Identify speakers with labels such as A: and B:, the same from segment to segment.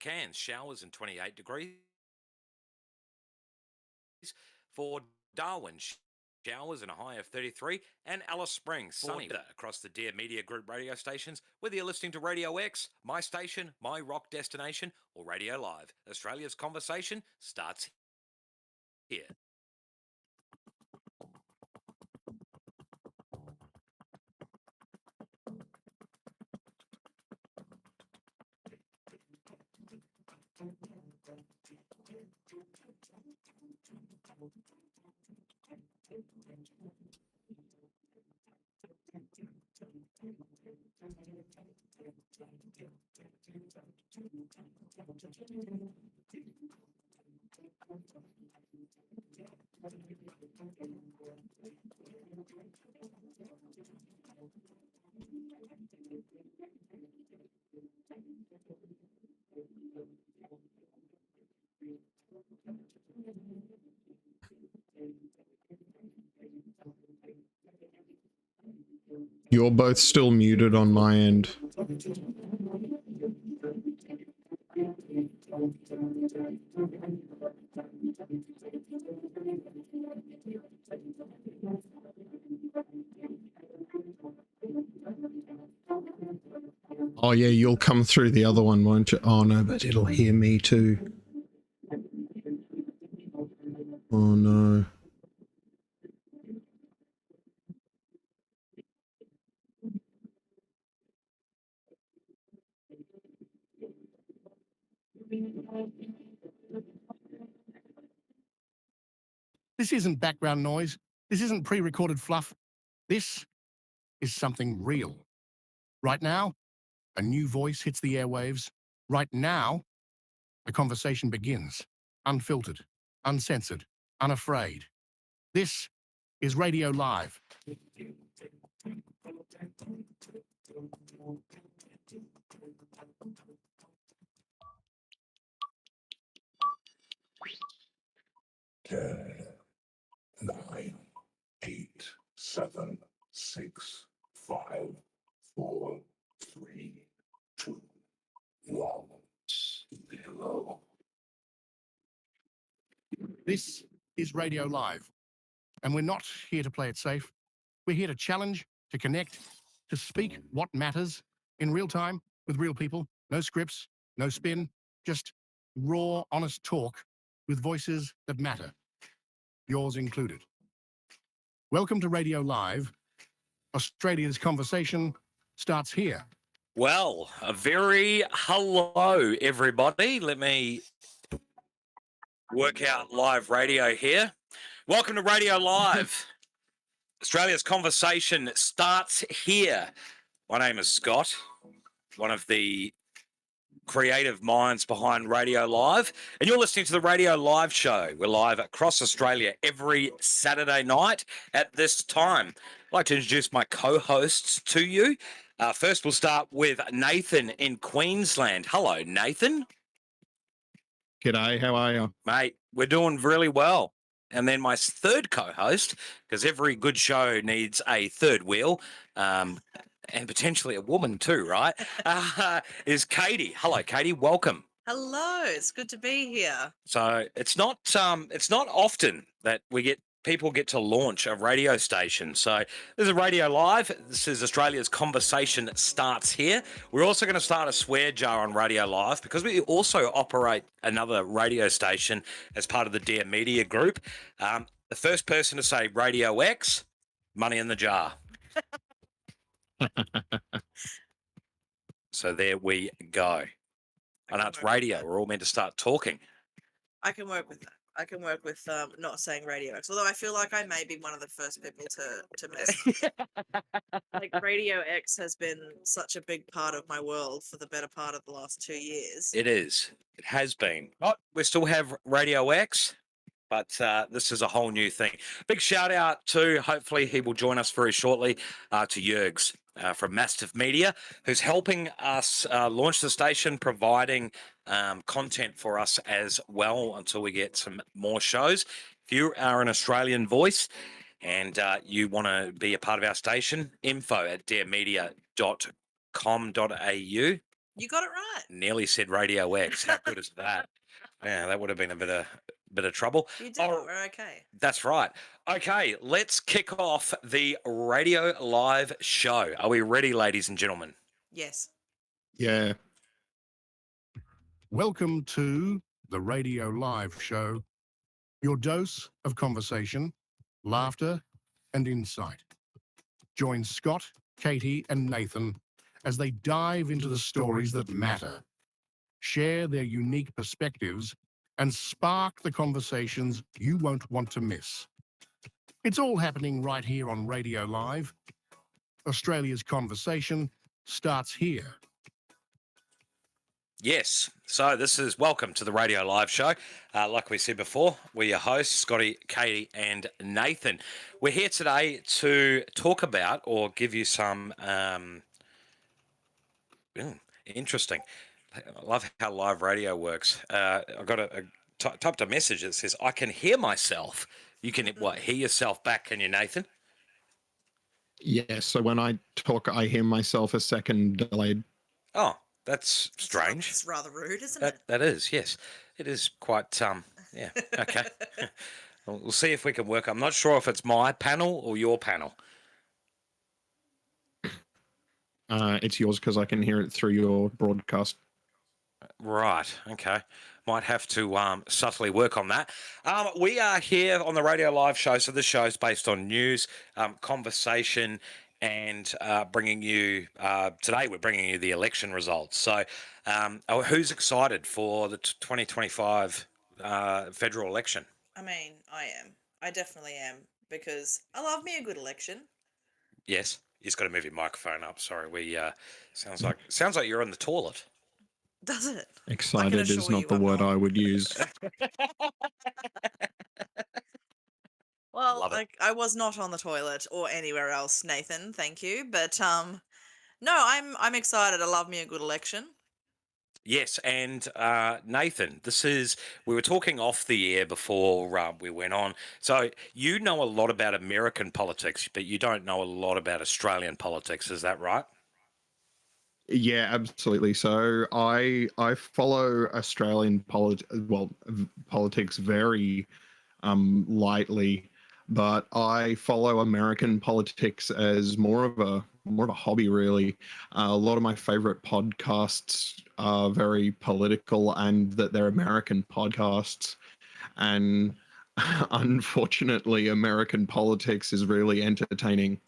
A: Cairns, showers and 28 degrees. For Darwin, showers and a high of 33. And Alice Springs, sunny across the Dear Media Group radio stations. Whether you're listening to Radio X, My Station, My Rock Destination, or Radio Live, Australia's conversation starts here.
B: You're both still muted on my end. Oh yeah, you'll come through the other one, won't you? Oh no, but it'll hear me too. Oh no.
C: This isn't background noise. This isn't pre-recorded fluff. This is something real. Right now, a new voice hits the airwaves. Right now, the conversation begins. Unfiltered, uncensored, unafraid. This is Radio Live.
D: Ten, 9, 8, 7, 6, 5, 4, 3, 2, 1, 0.
C: This is Radio Live. And we're not here to play it safe. We're here to challenge, to connect, to speak what matters in real time with real people. No scripts, no spin, just raw, honest talk with voices that matter. Yours included. Welcome to Radio Live. Australia's conversation starts here.
A: Well, a very hello, everybody. Let me work out live radio here. Welcome to Radio Live. Australia's conversation starts here. My name is Scott, one of the creative minds behind Radio Live, and you're listening to the Radio Live show. We're live across Australia every Saturday night at this time. I'd like to introduce my co-hosts to you. First, we'll start with Nathan in Queensland. Hello, Nathan.
B: G'day, how are you?
A: Mate, we're doing really well. And then my third co-host, because every good show needs a third wheel, and potentially a woman too, right? Is Katie. Hello, Katie. Welcome.
E: Hello, it's good to be here.
A: So it's not often that people get to launch a radio station. So this is Radio Live. This is Australia's conversation starts here. We're also going to start a swear jar on Radio Live because we also operate another radio station as part of the Dear Media Group. The first person to say Radio X, money in the jar. So there we go. I know it's radio. We're all meant to start talking.
E: I can work with that. I can work with not saying Radio X, although I feel like I may be one of the first people to mess up. Like Radio X has been such a big part of my world for the better part of the last 2 years.
A: It is. It has been. Oh, we still have Radio X, but this is a whole new thing. Big shout out to, hopefully he will join us very shortly, to Jurgs from Mastiff Media, who's helping us launch the station, providing content for us as well until we get some more shows. If you are an Australian voice and you want to be a part of our station, info@daremedia.com.au
E: You got it right.
A: Nearly said Radio X. How good is that? Yeah, that would have been a bit of trouble.
E: You did.
A: Oh,
E: We're okay.
A: that's right. Okay, let's kick off the Radio Live show. Are we ready, ladies and gentlemen?
E: Yes.
B: Yeah.
C: Welcome to the Radio Live show, your dose of conversation, laughter, and insight. Join Scott, Katie, and Nathan as they dive into the stories that matter, share their unique perspectives, and spark the conversations you won't want to miss. It's all happening right here on Radio Live. Australia's conversation starts here.
A: Yes. So this is welcome to the Radio Live show. Like we said before, we're your hosts, Scotty, Katie, and Nathan. We're here today to talk about or give you some interesting. I love how live radio works. I've got typed a message that says, "I can hear myself." You can hear yourself back? Can you, Nathan?
B: Yes. So when I talk, I hear myself a second delayed.
A: Oh, that's strange.
E: It's rather rude, isn't it?
A: That is, yes. It is quite, yeah, okay. We'll see if we can work. I'm not sure if it's my panel or your panel.
B: It's yours because I can hear it through your broadcast.
A: Right, okay. Might have to subtly work on that. We are here on the Radio Live show. So this show is based on news, conversation, and bringing you, today we're bringing you the election results. So who's excited for the 2025 federal election?
E: I mean, I am. I definitely am, because I love me a good election.
A: Yes, you just got to move your microphone up. Sorry, we sounds like you're in the toilet.
E: Does it?
B: Excited is
E: assure
B: not
E: you
B: the
E: I'm
B: word
E: not.
B: I would use.
E: Well,
A: Love it.
E: I was not on the toilet or anywhere else, Nathan. Thank you, but no, I'm excited. I love me a good election.
A: Yes, and Nathan, we were talking off the air before we went on. So you know a lot about American politics, but you don't know a lot about Australian politics. Is that right?
B: Yeah, absolutely. So I follow Australian politics very lightly, but I follow American politics as more of a hobby, really. A lot of my favorite podcasts are very political, and that they're American podcasts. And unfortunately, American politics is really entertaining.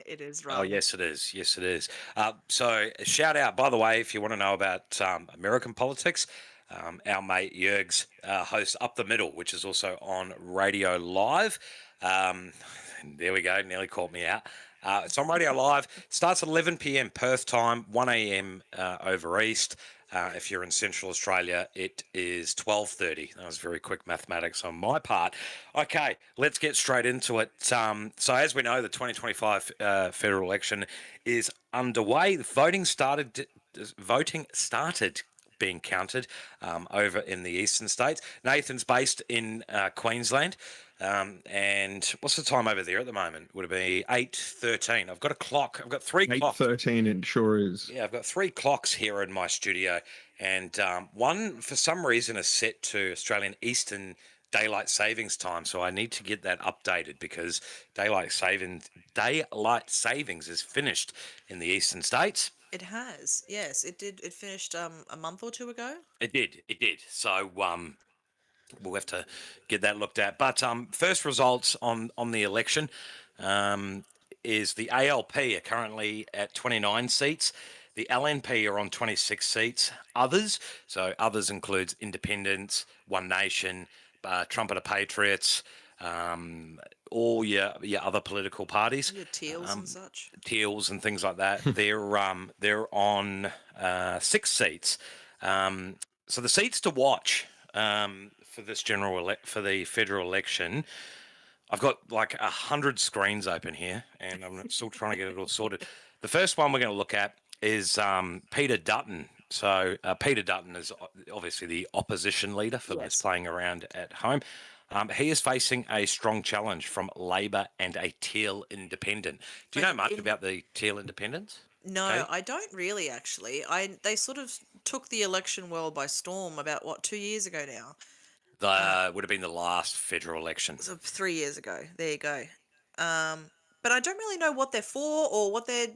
E: It is
A: Oh,
E: rather.
A: yes, it is. Yes, it is. So shout out, by the way, if you want to know about American politics, our mate Jurgs hosts Up the Middle, which is also on Radio Live. There we go. Nearly caught me out. It's on Radio Live. Starts at 11 p.m. Perth time, 1 a.m. Over East. If you're in Central Australia, it is 12:30. That was very quick mathematics on my part. Okay, let's get straight into it. So as we know, the 2025 federal election is underway. The voting started being counted over in the eastern states. Nathan's based in Queensland. And what's the time over there at the moment? Would it be 8:13? I've got a clock. I've got three clocks.
B: 8:13, it sure is.
A: Yeah, I've got three clocks here in my studio, and one for some reason is set to Australian Eastern Daylight Savings Time. So I need to get that updated because daylight savings is finished in the eastern states.
E: It has. Yes, it did. It finished a month or two ago.
A: It did. So we'll have to get that looked at. But first results on the election is the ALP are currently at 29 seats. The LNP are on 26 seats. Others includes Independents, One Nation, Trumpeter Patriots, all your other political parties.
E: Your teals and such.
A: Teals and things like that. They're on 6 seats. So the seats to watch for this for the federal election, I've got like 100 screens open here, and I'm still trying to get it all sorted. The first one we're going to look at is Peter Dutton. So Peter Dutton is obviously the opposition leader for those playing around at home. He is facing a strong challenge from Labor and a Teal Independent. Do you know much about the Teal Independents?
E: No,
A: Okay.
E: I don't really actually. They sort of took the election world by storm about 2 years ago now.
A: Would have been the last federal election.
E: So 3 years ago. There you go. But I don't really know what they're for or what they're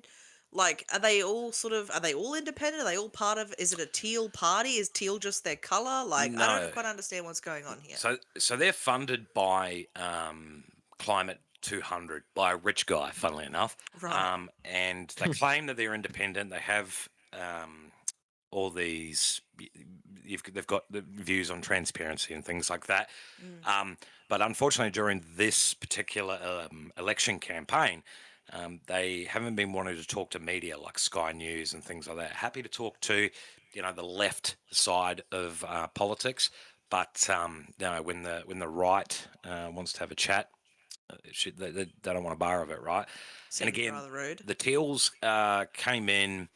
E: like. Are they all independent? Are they all part of? Is it a teal party? Is teal just their color? Like I
A: No.
E: don't quite understand what's going on here.
A: So they're funded by Climate 200 by a rich guy, funnily enough.
E: Right.
A: And they claim that they're independent. They have all these. They've got the views on transparency and things like that. But unfortunately, during this particular election campaign, they haven't been wanting to talk to media like Sky News and things like that. Happy to talk to, the left side of politics, but when the right wants to have a chat, they don't want a bar of it, right?
E: Seems
A: and again,
E: rather rude.
A: the Teals came in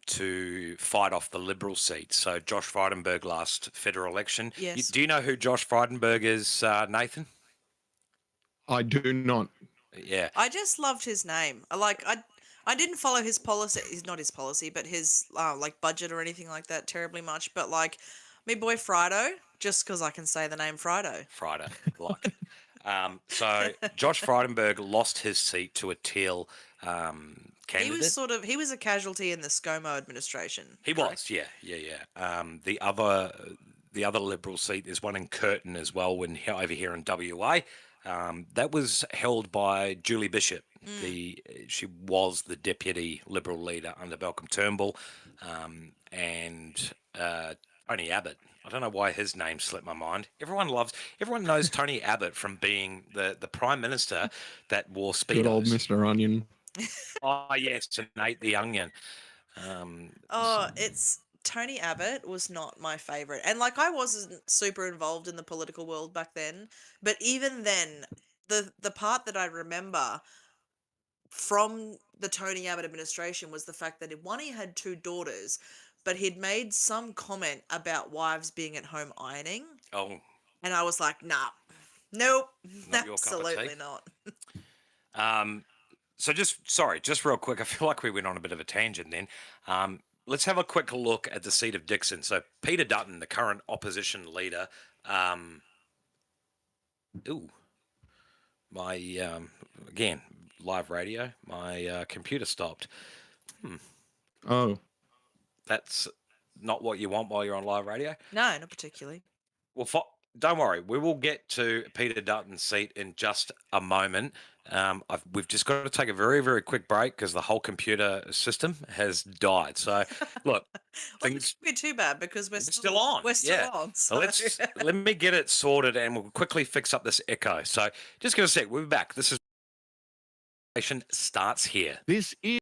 A: to fight off the Liberal seat. So Josh Frydenberg last federal election.
E: Yes.
A: Do you know who Josh Frydenberg is, Nathan?
B: I do not.
A: Yeah.
E: I just loved his name. I didn't follow his policy. He's not his policy, but his like budget or anything like that terribly much. But like, me boy Frido, just because I can say the name Frido.
A: Friday, like it. So Josh Frydenberg lost his seat to a Teal candidate.
E: He was a casualty in the ScoMo administration.
A: He
E: correct?
A: was, yeah. The other Liberal seat is one in Curtin as well, over here in WA. That was held by Julie Bishop. She was the deputy Liberal leader under Malcolm Turnbull, and Tony Abbott. I don't know why his name slipped my mind. Everyone knows Tony Abbott from being the prime minister that wore speedos.
B: Good old Mr. Onion.
A: Oh yes, and ate the onion.
E: It's Tony Abbott was not my favorite, and like I wasn't super involved in the political world back then. But even then, the part that I remember from the Tony Abbott administration was the fact that he had 2 daughters, but he'd made some comment about wives being at home ironing,
A: Oh,
E: and I was like, nah, nope,
A: Not your cup of tea?
E: absolutely not.
A: So just real quick, I feel like we went on a bit of a tangent then. Let's have a quick look at the seat of Dixon. So Peter Dutton, the current opposition leader. Again, live radio. My computer stopped.
B: Oh,
A: That's not what you want while you're on live radio.
E: No, not particularly.
A: Well, don't worry. We will get to Peter Dutton's seat in just a moment. We've just got to take a very, very quick break because the whole computer system has died. So, look,
E: Well, it shouldn't be too bad because we're
A: still on.
E: We're still
A: Yeah.
E: on.
A: So
E: So
A: let me get it sorted, and we'll quickly fix up this echo. So, just give us a sec. We'll be back. This is starts here.
C: This is